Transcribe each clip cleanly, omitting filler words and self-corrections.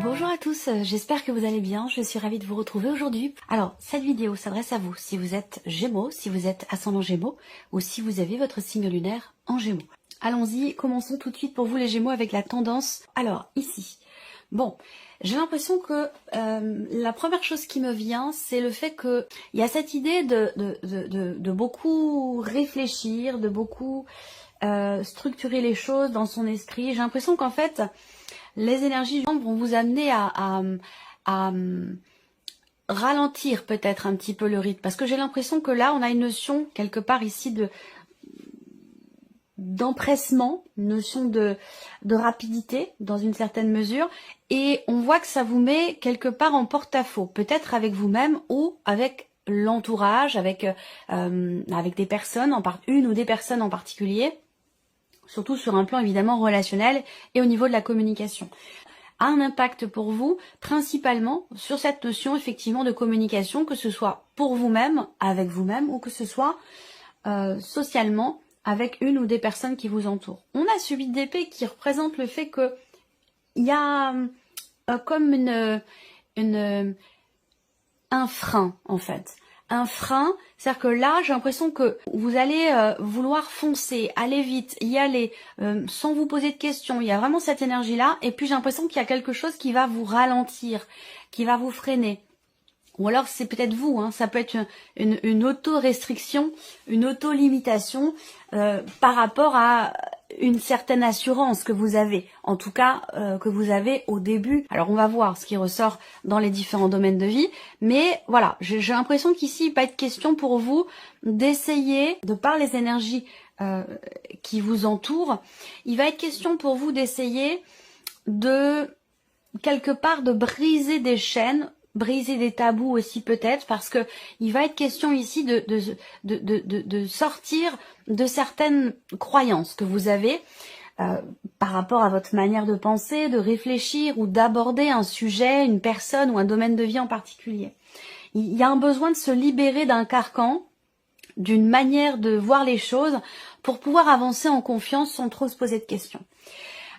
Bonjour à tous, j'espère que vous allez bien, je suis ravie de vous retrouver aujourd'hui. Alors, cette vidéo s'adresse à vous, si vous êtes Gémeaux, si vous êtes ascendant Gémeaux, ou si vous avez votre signe lunaire en Gémeaux. Allons-y, commençons tout de suite pour vous les Gémeaux avec la tendance. Alors, ici, bon, j'ai l'impression que la première chose qui me vient, c'est le fait qu'il y a cette idée de beaucoup réfléchir, de beaucoup structurer les choses dans son esprit. J'ai l'impression qu'en fait, les énergies vont vous amener à ralentir peut-être un petit peu le rythme. Parce que j'ai l'impression que là, on a une notion, quelque part ici, d'empressement, une notion de rapidité, dans une certaine mesure. Et on voit que ça vous met quelque part en porte-à-faux. Peut-être avec vous-même ou avec l'entourage, avec des personnes, une ou des personnes en particulier. Surtout sur un plan évidemment relationnel et au niveau de la communication, a un impact pour vous principalement sur cette notion effectivement de communication, que ce soit pour vous-même, avec vous-même, ou que ce soit socialement avec une ou des personnes qui vous entourent. On a ce 8 d'épée qui représente le fait que il y a comme un frein en fait. Un frein, c'est-à-dire que là, j'ai l'impression que vous allez vouloir foncer, aller vite, y aller, sans vous poser de questions. Il y a vraiment cette énergie-là. Et puis, j'ai l'impression qu'il y a quelque chose qui va vous ralentir, qui va vous freiner. Ou alors, c'est peut-être vous, hein, ça peut être une auto-restriction, une auto-limitation par rapport à une certaine assurance que vous avez, en tout cas que vous avez au début. Alors on va voir ce qui ressort dans les différents domaines de vie, mais voilà, j'ai l'impression qu'ici il va être question pour vous d'essayer, de par les énergies qui vous entourent, il va être question pour vous d'essayer de quelque part de briser des chaînes, briser des tabous aussi peut-être, parce que il va être question ici de sortir de certaines croyances que vous avez par rapport à votre manière de penser, de réfléchir ou d'aborder un sujet, une personne ou un domaine de vie en particulier. Il y a un besoin de se libérer d'un carcan, d'une manière de voir les choses pour pouvoir avancer en confiance sans trop se poser de questions.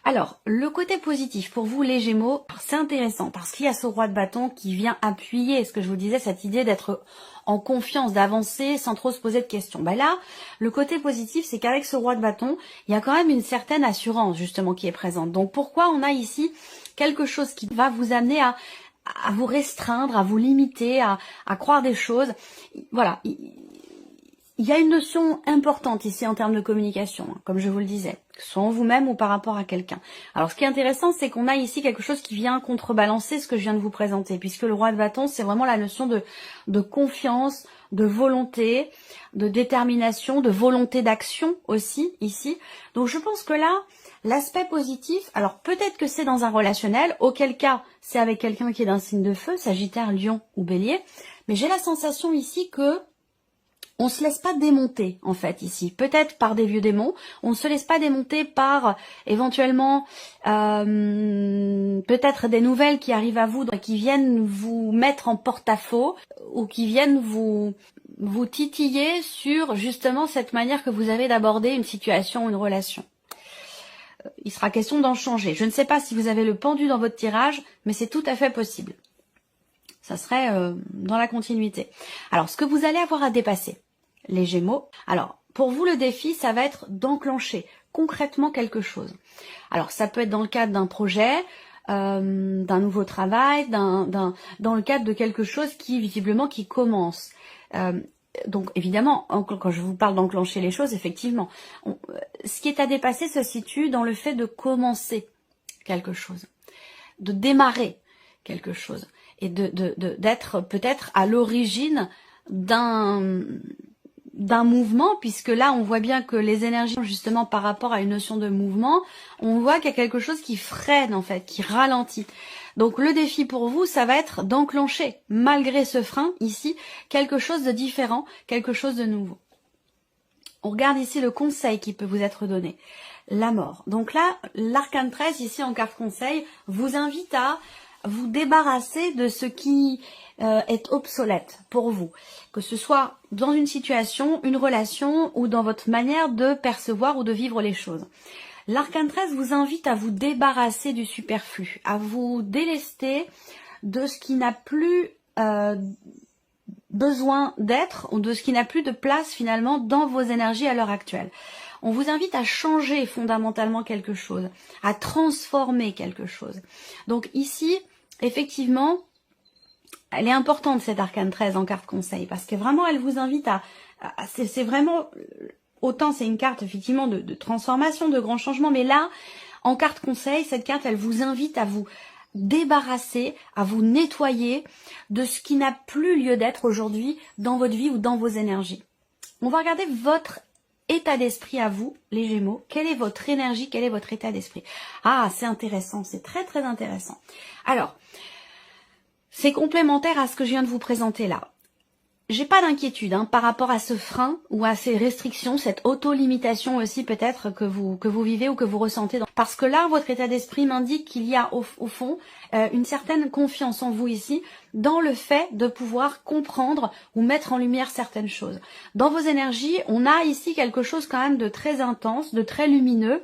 Alors, le côté positif pour vous les Gémeaux, c'est intéressant parce qu'il y a ce roi de bâton qui vient appuyer ce que je vous disais, cette idée d'être en confiance, d'avancer sans trop se poser de questions. Ben là, le côté positif, c'est qu'avec ce roi de bâton, il y a quand même une certaine assurance justement qui est présente. Donc pourquoi on a ici quelque chose qui va vous amener à vous restreindre, à vous limiter, à croire des choses. Voilà. Il y a une notion importante ici en termes de communication, hein, comme je vous le disais, que ce soit en vous-même ou par rapport à quelqu'un. Alors ce qui est intéressant, c'est qu'on a ici quelque chose qui vient contrebalancer ce que je viens de vous présenter, puisque le roi de bâton, c'est vraiment la notion de confiance, de volonté, de détermination, de volonté d'action aussi, ici. Donc je pense que là, l'aspect positif, alors peut-être que c'est dans un relationnel, auquel cas c'est avec quelqu'un qui est d'un signe de feu, Sagittaire, Lion ou Bélier, mais j'ai la sensation ici que on se laisse pas démonter en fait ici, peut-être par des vieux démons, on ne se laisse pas démonter par éventuellement peut-être des nouvelles qui arrivent à vous, qui viennent vous mettre en porte-à-faux ou qui viennent vous titiller sur justement cette manière que vous avez d'aborder une situation ou une relation. Il sera question d'en changer. Je ne sais pas si vous avez le pendu dans votre tirage, mais c'est tout à fait possible. Ça serait dans la continuité. Alors, ce que vous allez avoir à dépasser, les Gémeaux. Alors, pour vous, le défi, ça va être d'enclencher concrètement quelque chose. Alors, ça peut être dans le cadre d'un projet, d'un nouveau travail, dans le cadre de quelque chose qui, visiblement, qui commence. Donc, évidemment, quand je vous parle d'enclencher les choses, effectivement, ce qui est à dépasser se situe dans le fait de commencer quelque chose, de démarrer quelque chose, et d'être peut-être à l'origine d'un mouvement, puisque là on voit bien que les énergies justement par rapport à une notion de mouvement, on voit qu'il y a quelque chose qui freine en fait, qui ralentit. Donc le défi pour vous, ça va être d'enclencher, malgré ce frein ici, quelque chose de différent, quelque chose de nouveau. On regarde ici le conseil qui peut vous être donné. La mort. Donc là, l'arcane 13 ici en carte conseil vous invite à vous débarrasser de ce qui est obsolète pour vous, que ce soit dans une situation, une relation ou dans votre manière de percevoir ou de vivre les choses. L'arcane 13 vous invite à vous débarrasser du superflu, à vous délester de ce qui n'a plus besoin d'être, ou de ce qui n'a plus de place finalement dans vos énergies à l'heure actuelle. On vous invite à changer fondamentalement quelque chose, à transformer quelque chose. Donc ici, effectivement, elle est importante cette arcane 13 en carte conseil, parce que vraiment elle vous invite à c'est vraiment, autant c'est une carte effectivement de transformation, de grands changements, mais là, en carte conseil, cette carte elle vous invite à vous débarrasser, à vous nettoyer de ce qui n'a plus lieu d'être aujourd'hui dans votre vie ou dans vos énergies. On va regarder votre état d'esprit à vous, les Gémeaux. Quelle est votre énergie, quel est votre état d'esprit? Ah, c'est intéressant, c'est très très intéressant. Alors, c'est complémentaire à ce que je viens de vous présenter là. J'ai pas d'inquiétude par rapport à ce frein ou à ces restrictions, cette auto-limitation aussi peut-être que vous vivez ou que vous ressentez. Parce que là, votre état d'esprit m'indique qu'il y a au fond une certaine confiance en vous ici, dans le fait de pouvoir comprendre ou mettre en lumière certaines choses. Dans vos énergies, on a ici quelque chose quand même de très intense, de très lumineux,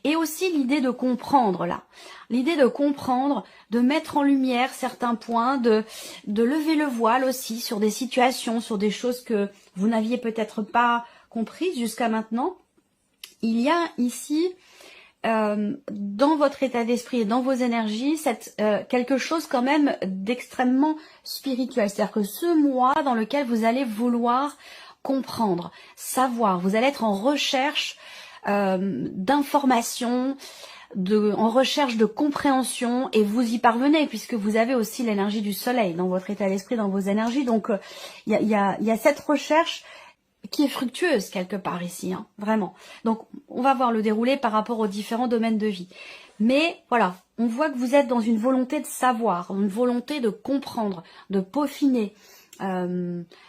et aussi l'idée de comprendre là. L'idée de comprendre, de mettre en lumière certains points, de lever le voile aussi sur des situations, sur des choses que vous n'aviez peut-être pas comprises jusqu'à maintenant. Il y a ici, dans votre état d'esprit et dans vos énergies, quelque chose quand même d'extrêmement spirituel. C'est-à-dire que ce mois dans lequel vous allez vouloir comprendre, savoir, vous allez être en recherche d'informations, en recherche de compréhension, et vous y parvenez puisque vous avez aussi l'énergie du soleil dans votre état d'esprit, dans vos énergies. Donc il y a cette recherche qui est fructueuse quelque part ici, vraiment. Donc on va voir le déroulé par rapport aux différents domaines de vie. Mais voilà, on voit que vous êtes dans une volonté de savoir, une volonté de comprendre, de peaufiner,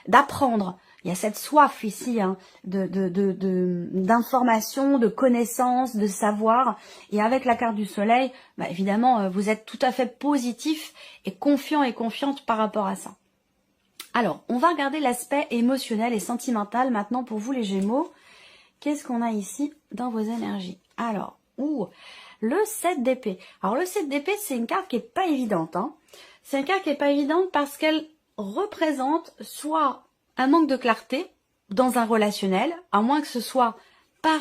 d'apprendre. Il y a cette soif ici d'information, de connaissance, de savoir. Et avec la carte du soleil, évidemment, vous êtes tout à fait positif et confiant et confiante par rapport à ça. Alors, on va regarder l'aspect émotionnel et sentimental maintenant pour vous les Gémeaux. Qu'est-ce qu'on a ici dans vos énergies? Alors, le 7 d'épée. Alors, le 7 d'épée, c'est une carte qui est pas évidente. C'est une carte qui est pas évidente parce qu'elle représente soit un manque de clarté dans un relationnel, à moins que ce soit par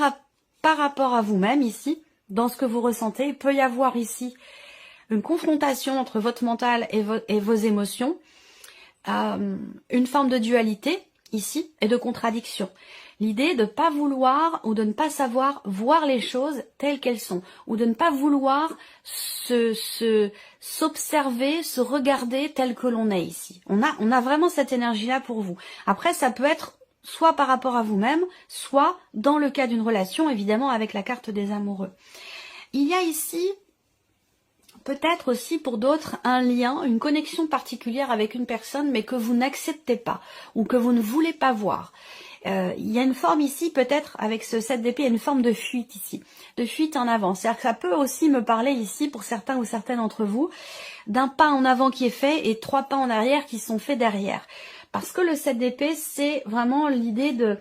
rapport à vous-même ici, dans ce que vous ressentez. Il peut y avoir ici une confrontation entre votre mental et vos émotions, une forme de dualité ici et de contradiction. L'idée de ne pas vouloir ou de ne pas savoir voir les choses telles qu'elles sont, ou de ne pas vouloir s'observer, se regarder tel que l'on est ici. On a vraiment cette énergie-là pour vous. Après, ça peut être soit par rapport à vous-même, soit dans le cas d'une relation, évidemment avec la carte des amoureux. Il y a ici peut-être aussi pour d'autres un lien, une connexion particulière avec une personne, mais que vous n'acceptez pas ou que vous ne voulez pas voir. Il y a une forme ici, peut-être avec ce 7 d'épée, il y a une forme de fuite ici, de fuite en avant. C'est-à-dire que ça peut aussi me parler ici, pour certains ou certaines d'entre vous, d'un pas en avant qui est fait et 3 pas en arrière qui sont faits derrière. Parce que le 7 d'épée, c'est vraiment l'idée de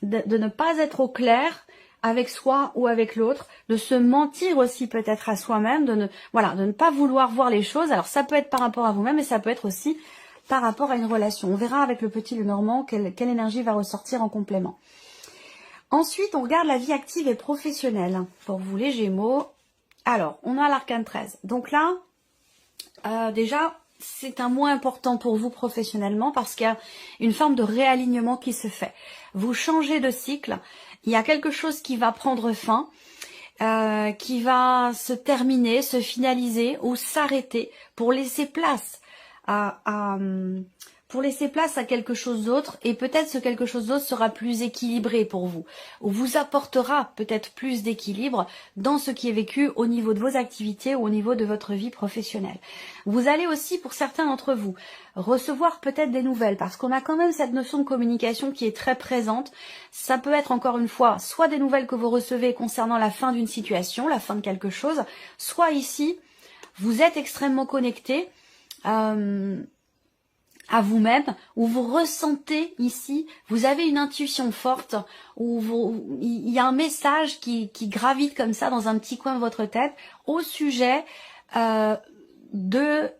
ne pas être au clair avec soi ou avec l'autre, de se mentir aussi peut-être à soi-même, de ne pas vouloir voir les choses. Alors ça peut être par rapport à vous-même, mais ça peut être aussi par rapport à une relation. On verra avec le petit Lenormand quelle énergie va ressortir en complément. Ensuite, on regarde la vie active et professionnelle pour vous les Gémeaux. Alors, on a l'arcane 13. Donc là, déjà, c'est un mois important pour vous professionnellement parce qu'il y a une forme de réalignement qui se fait. Vous changez de cycle, il y a quelque chose qui va prendre fin, qui va se terminer, se finaliser ou s'arrêter pour laisser place à quelque chose d'autre, et peut-être ce quelque chose d'autre sera plus équilibré pour vous, ou vous apportera peut-être plus d'équilibre dans ce qui est vécu au niveau de vos activités ou au niveau de votre vie professionnelle. Vous allez aussi, pour certains d'entre vous, recevoir peut-être des nouvelles, parce qu'on a quand même cette notion de communication qui est très présente. Ça peut être encore une fois, soit des nouvelles que vous recevez concernant la fin d'une situation, la fin de quelque chose, soit ici, vous êtes extrêmement connecté à vous-même, où vous ressentez ici, vous avez une intuition forte, il y a un message qui gravite comme ça dans un petit coin de votre tête au sujet de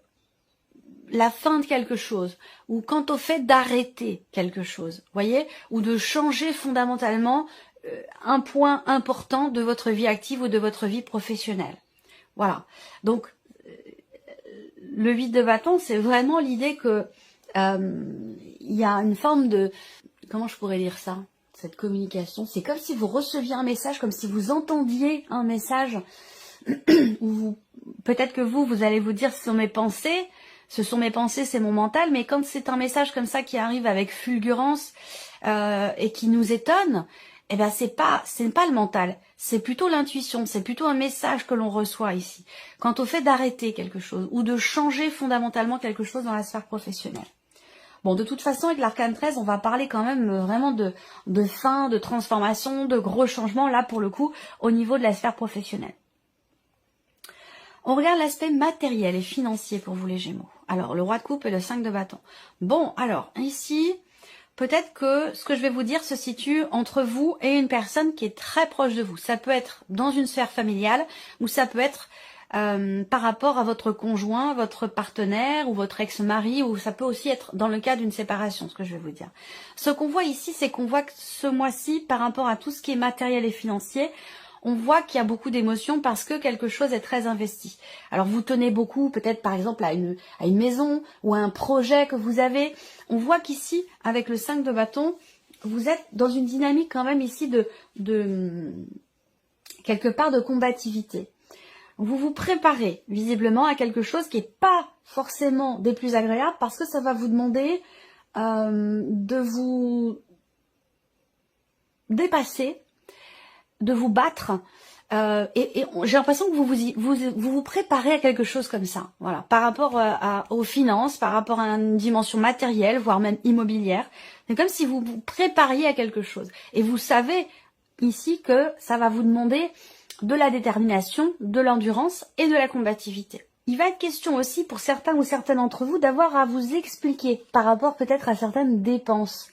la fin de quelque chose, ou quant au fait d'arrêter quelque chose, voyez, ou de changer fondamentalement un point important de votre vie active ou de votre vie professionnelle. Voilà. Donc, le 8 de bâton, c'est vraiment l'idée que il y a une forme de... Comment je pourrais dire ça? Cette communication, c'est comme si vous receviez un message, comme si vous entendiez un message, où peut-être que vous allez vous dire, ce sont mes pensées, c'est mon mental, mais quand c'est un message comme ça qui arrive avec fulgurance et qui nous étonne, eh ben c'est pas le mental, c'est plutôt l'intuition, c'est plutôt un message que l'on reçoit ici. Quant au fait d'arrêter quelque chose ou de changer fondamentalement quelque chose dans la sphère professionnelle. Bon, de toute façon, avec l'arcane 13, on va parler quand même vraiment de fin, de transformation, de gros changements, là pour le coup, au niveau de la sphère professionnelle. On regarde l'aspect matériel et financier pour vous les Gémeaux. Alors, le roi de coupe et le 5 de bâton. Bon, alors, ici, peut-être que ce que je vais vous dire se situe entre vous et une personne qui est très proche de vous. Ça peut être dans une sphère familiale ou ça peut être par rapport à votre conjoint, votre partenaire ou votre ex-mari, ou ça peut aussi être dans le cas d'une séparation, ce que je vais vous dire. Ce qu'on voit ici, c'est qu'on voit que ce mois-ci, par rapport à tout ce qui est matériel et financier, on voit qu'il y a beaucoup d'émotions parce que quelque chose est très investi. Alors vous tenez beaucoup peut-être par exemple à une maison ou à un projet que vous avez. On voit qu'ici, avec le 5 de bâton, vous êtes dans une dynamique quand même ici de quelque part de combativité. Vous vous préparez visiblement à quelque chose qui n'est pas forcément des plus agréables parce que ça va vous demander de vous dépasser, de vous battre. Et j'ai l'impression que vous préparez à quelque chose comme ça, voilà, par rapport aux finances, par rapport à une dimension matérielle, voire même immobilière. C'est comme si vous vous prépariez à quelque chose. Et vous savez ici que ça va vous demander de la détermination, de l'endurance et de la combativité. Il va être question aussi pour certains ou certaines d'entre vous d'avoir à vous expliquer par rapport peut-être à certaines dépenses,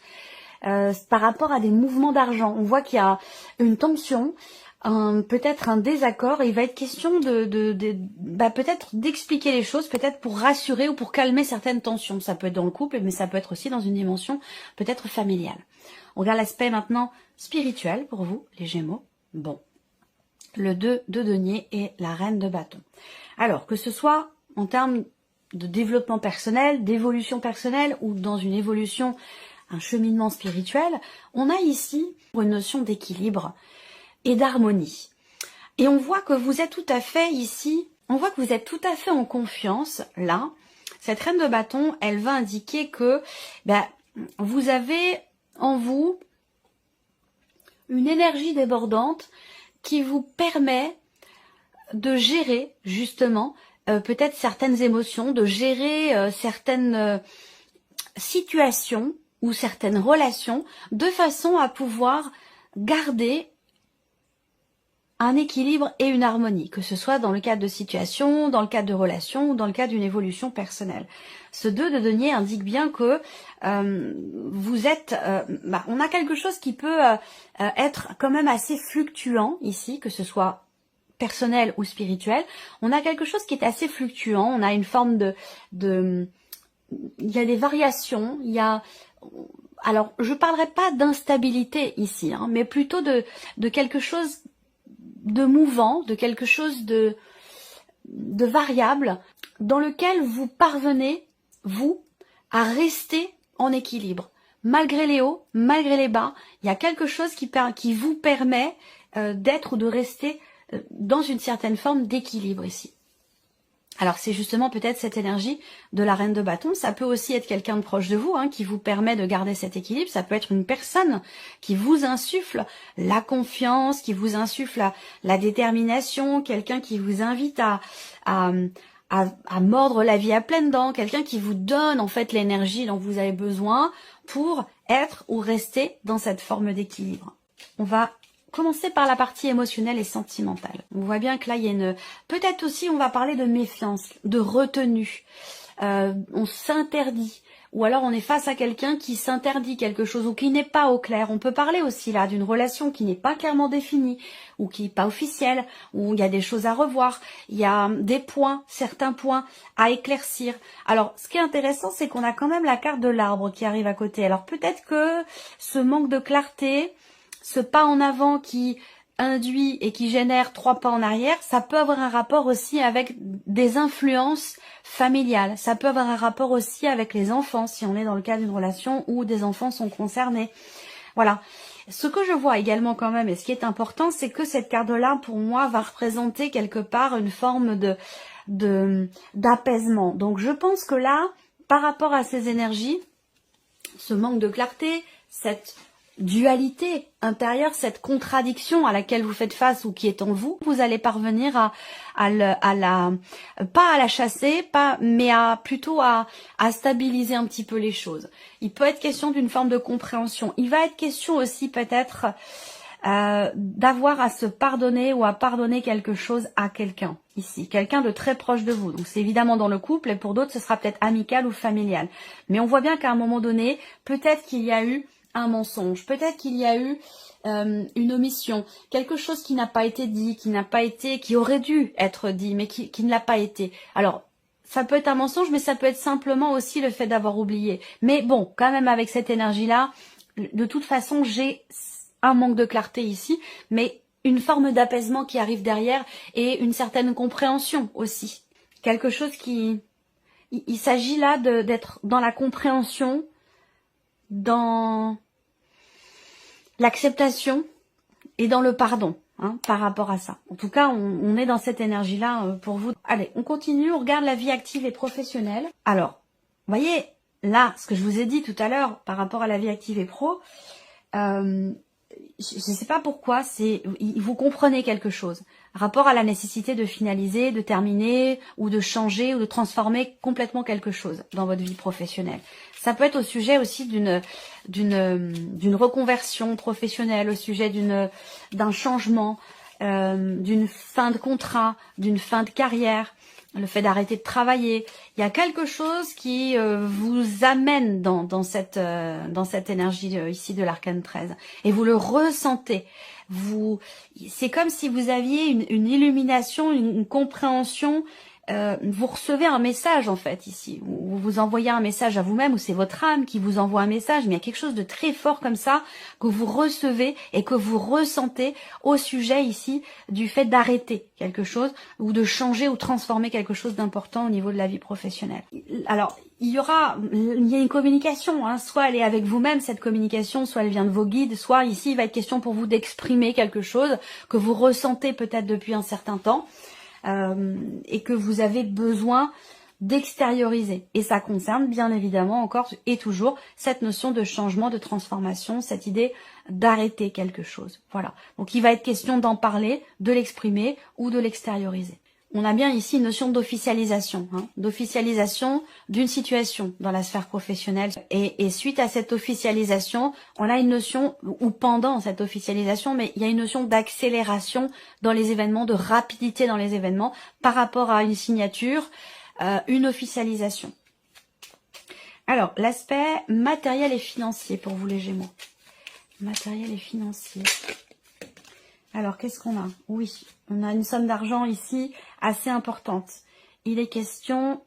par rapport à des mouvements d'argent. On voit qu'il y a une tension, peut-être un désaccord, et il va être question peut-être d'expliquer les choses, peut-être pour rassurer ou pour calmer certaines tensions. Ça peut être dans le couple, mais ça peut être aussi dans une dimension peut-être familiale. On regarde l'aspect maintenant spirituel pour vous, les Gémeaux. Bon. Le 2 de denier et la reine de bâton. Alors, que ce soit en termes de développement personnel, d'évolution personnelle ou dans une évolution, un cheminement spirituel, on a ici une notion d'équilibre et d'harmonie. Et on voit que vous êtes tout à fait ici, on voit que vous êtes tout à fait en confiance, là. Cette reine de bâton, elle va indiquer que vous avez en vous une énergie débordante qui vous permet de gérer justement peut-être certaines émotions, de gérer certaines situations ou certaines relations de façon à pouvoir garder un équilibre et une harmonie, que ce soit dans le cadre de situations, dans le cadre de relations ou dans le cadre d'une évolution personnelle. Ce 2 de denier indique bien que vous êtes... on a quelque chose qui peut être quand même assez fluctuant ici, que ce soit personnel ou spirituel. On a quelque chose qui est assez fluctuant, on a une forme il y a des variations, il y a... Alors, je parlerai pas d'instabilité ici, mais plutôt de quelque chose de mouvant, de quelque chose de variable, dans lequel vous parvenez, vous, à rester en équilibre. Malgré les hauts, malgré les bas, il y a quelque chose qui vous permet d'être ou de rester dans une certaine forme d'équilibre ici. Alors c'est justement peut-être cette énergie de la reine de bâton. Ça peut aussi être quelqu'un de proche de vous qui vous permet de garder cet équilibre. Ça peut être une personne qui vous insuffle la confiance, qui vous insuffle la détermination, quelqu'un qui vous invite à mordre la vie à pleines dents, quelqu'un qui vous donne en fait l'énergie dont vous avez besoin pour être ou rester dans cette forme d'équilibre. On va commencer par la partie émotionnelle et sentimentale. On voit bien que là, il y a peut-être aussi, on va parler de méfiance, de retenue. on s'interdit. Ou alors on est face à quelqu'un qui s'interdit quelque chose ou qui n'est pas au clair. On peut parler aussi là d'une relation qui n'est pas clairement définie ou qui n'est pas officielle, où il y a des choses à revoir, il y a des points, certains points à éclaircir. Alors ce qui est intéressant, c'est qu'on a quand même la carte de l'arbre qui arrive à côté. Alors peut-être que ce manque de clarté, ce pas en avant qui induit et qui génère 3 pas en arrière, ça peut avoir un rapport aussi avec des influences familiales. Ça peut avoir un rapport aussi avec les enfants, si on est dans le cas d'une relation où des enfants sont concernés. Voilà. Ce que je vois également quand même, et ce qui est important, c'est que cette carte-là, pour moi, va représenter quelque part une forme d'apaisement. Donc je pense que là, par rapport à ces énergies, ce manque de clarté, cette dualité intérieure, cette contradiction à laquelle vous faites face ou qui est en vous, vous allez parvenir pas à la chasser, mais plutôt à stabiliser un petit peu les choses. Il peut être question d'une forme de compréhension. Il va être question aussi peut-être d'avoir à se pardonner ou à pardonner quelque chose à quelqu'un ici, quelqu'un de très proche de vous. Donc c'est évidemment dans le couple et pour d'autres ce sera peut-être amical ou familial. Mais on voit bien qu'à un moment donné, peut-être qu'il y a eu un mensonge, peut-être qu'il y a eu une omission, quelque chose qui n'a pas été dit, qui aurait dû être dit, mais qui ne l'a pas été. Alors, ça peut être un mensonge, mais ça peut être simplement aussi le fait d'avoir oublié. Mais bon, quand même avec cette énergie-là, de toute façon, j'ai un manque de clarté ici, mais une forme d'apaisement qui arrive derrière et une certaine compréhension aussi. Quelque chose qui... Il s'agit là d'être dans la compréhension, dans l'acceptation et dans le pardon par rapport à ça. En tout cas, on est dans cette énergie-là pour vous. Allez, on continue, on regarde la vie active et professionnelle. Alors, vous voyez, là, ce que je vous ai dit tout à l'heure par rapport à la vie active et pro, je ne sais pas pourquoi, vous comprenez quelque chose. Rapport à la nécessité de finaliser, de terminer, ou de changer, ou de transformer complètement quelque chose dans votre vie professionnelle. Ça peut être au sujet aussi d'une reconversion professionnelle, au sujet d'un changement, d'une fin de contrat, d'une fin de carrière, le fait d'arrêter de travailler. Il y a quelque chose qui vous amène dans cette énergie ici de l'arcane 13 et vous le ressentez. C'est comme si vous aviez une illumination, une compréhension. Vous recevez un message en fait ici, vous vous envoyez un message à vous-même ou c'est votre âme qui vous envoie un message, mais il y a quelque chose de très fort comme ça que vous recevez et que vous ressentez au sujet ici du fait d'arrêter quelque chose ou de changer ou transformer quelque chose d'important au niveau de la vie professionnelle. Alors il y a une communication, soit elle est avec vous-même cette communication, soit elle vient de vos guides, soit ici il va être question pour vous d'exprimer quelque chose que vous ressentez peut-être depuis un certain temps. Et que vous avez besoin d'extérioriser. Et ça concerne bien évidemment encore et toujours cette notion de changement, de transformation, cette idée d'arrêter quelque chose. Voilà. Donc il va être question d'en parler, de l'exprimer ou de l'extérioriser. On a bien ici une notion d'officialisation, d'officialisation d'une situation dans la sphère professionnelle. Et suite à cette officialisation, on a une notion, ou pendant cette officialisation, mais il y a une notion d'accélération dans les événements, de rapidité dans les événements par rapport à une signature, une officialisation. Alors, l'aspect matériel et financier pour vous les Gémeaux. Matériel et financier. Alors, qu'est-ce qu'on a? Oui, on a une somme d'argent ici assez importante. Il est question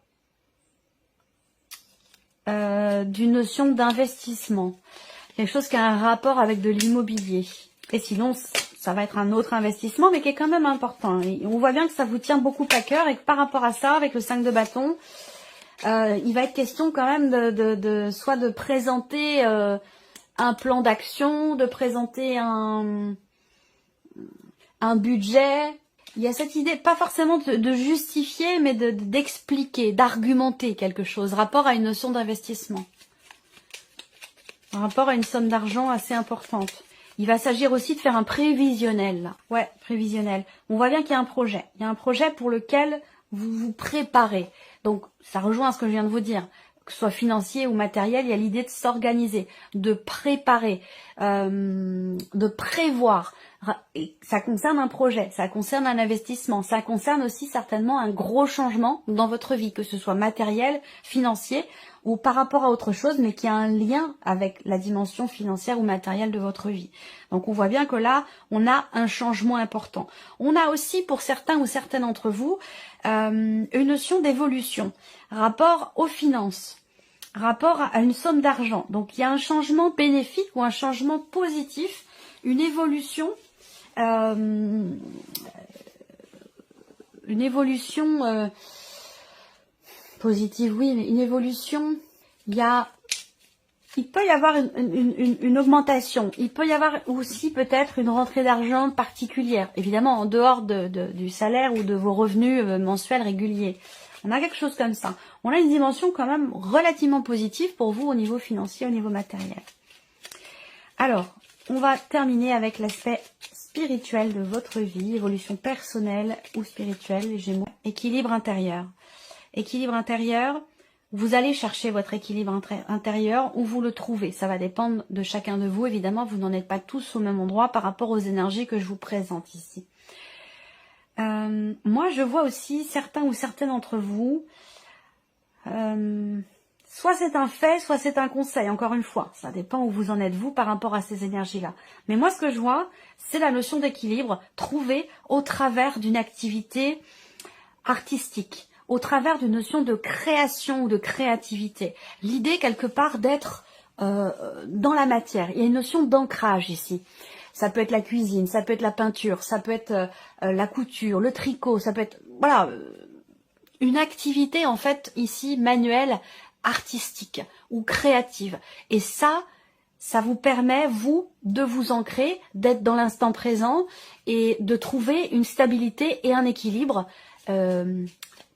d'une notion d'investissement. Quelque chose qui a un rapport avec de l'immobilier. Et sinon, ça va être un autre investissement, mais qui est quand même important. Et on voit bien que ça vous tient beaucoup à cœur et que par rapport à ça, avec le 5 de bâton, il va être question quand même soit de présenter un plan d'action, de présenter un budget. Il y a cette idée, pas forcément de justifier, mais d'expliquer, d'argumenter quelque chose, rapport à une notion d'investissement, rapport à une somme d'argent assez importante. Il va s'agir aussi de faire un prévisionnel, là. Ouais, prévisionnel. On voit bien qu'il y a un projet. Il y a un projet pour lequel vous vous préparez. Donc, ça rejoint ce que je viens de vous dire. que ce soit financier ou matériel, il y a l'idée de s'organiser, de préparer, de prévoir. Et ça concerne un projet, ça concerne un investissement, ça concerne aussi certainement un gros changement dans votre vie, que ce soit matériel, financier ou par rapport à autre chose, mais qui a un lien avec la dimension financière ou matérielle de votre vie. Donc on voit bien que là, on a un changement important. On a aussi pour certains ou certaines d'entre vous une notion d'évolution, rapport aux finances, rapport à une somme d'argent. Donc il y a un changement bénéfique ou un changement positif, une évolution positive, oui, mais une évolution, il peut y avoir une augmentation, il peut y avoir aussi peut-être une rentrée d'argent particulière, évidemment en dehors du salaire ou de vos revenus mensuels réguliers. On a quelque chose comme ça. On a une dimension quand même relativement positive pour vous au niveau financier, au niveau matériel. Alors, on va terminer avec l'aspect spirituel de votre vie, évolution personnelle ou spirituelle, les Gémeaux. Équilibre intérieur. Équilibre intérieur, vous allez chercher votre équilibre intérieur où vous le trouvez. Ça va dépendre de chacun de vous. Évidemment, vous n'en êtes pas tous au même endroit par rapport aux énergies que je vous présente ici. Moi, je vois aussi certains ou certaines d'entre vous, soit c'est un fait, soit c'est un conseil, encore une fois. Ça dépend où vous en êtes, vous, par rapport à ces énergies-là. Mais moi, ce que je vois, c'est la notion d'équilibre trouvée au travers d'une activité artistique, au travers d'une notion de création ou de créativité. L'idée, quelque part, d'être dans la matière. Il y a une notion d'ancrage ici. Ça peut être la cuisine, ça peut être la peinture, ça peut être la couture, le tricot, ça peut être... Voilà, une activité, en fait, ici, manuelle, artistique ou créative. Et ça vous permet, vous, de vous ancrer, d'être dans l'instant présent et de trouver une stabilité et un équilibre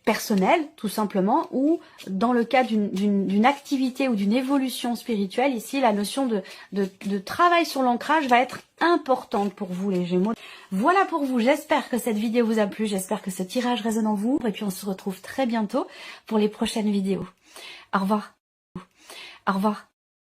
personnel, tout simplement, ou dans le cas d'une activité ou d'une évolution spirituelle, ici, la notion de travail sur l'ancrage va être importante pour vous, les Gémeaux. Voilà pour vous, j'espère que cette vidéo vous a plu, j'espère que ce tirage résonne en vous, et puis on se retrouve très bientôt pour les prochaines vidéos. Au revoir. Au revoir.